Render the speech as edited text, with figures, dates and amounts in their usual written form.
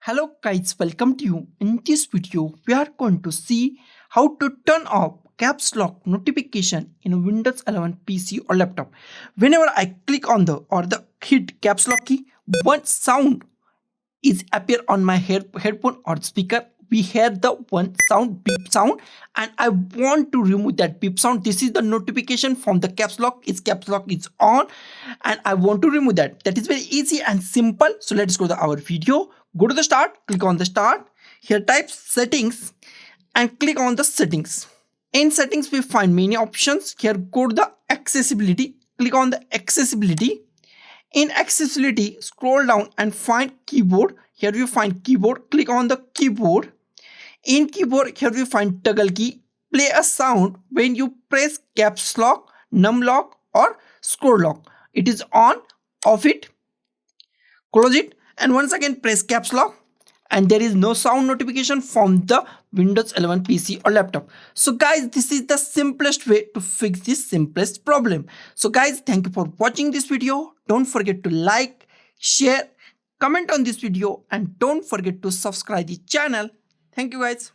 Hello guys, welcome to you. In this video, we are going to see how to turn off caps lock notification in Windows 11 PC or laptop. Whenever I click on the hit caps lock key, one sound is appear on my headphone or speaker. We hear the one sound beep sound and I want to remove that beep sound. This is the notification from the caps lock. Its caps lock is on and I want to remove that. That is very easy and simple. So let's go to our video. Go to the start, click on the start. Here type settings and click on the settings. In settings we find many options. Here go to the accessibility. Click on the accessibility. In accessibility, scroll down and find keyboard. Here you find keyboard. Click on the keyboard. In keyboard, here you find toggle key. Play a sound when you press caps lock, num lock or scroll lock. It is on, off it, close it and once again press caps lock and there is no sound notification from the Windows 11 PC or laptop. So guys, this is the simplest way to fix this simplest problem. So guys, thank you for watching this video. Don't forget to like, share, comment on this video and don't forget to subscribe the channel. Thank you guys.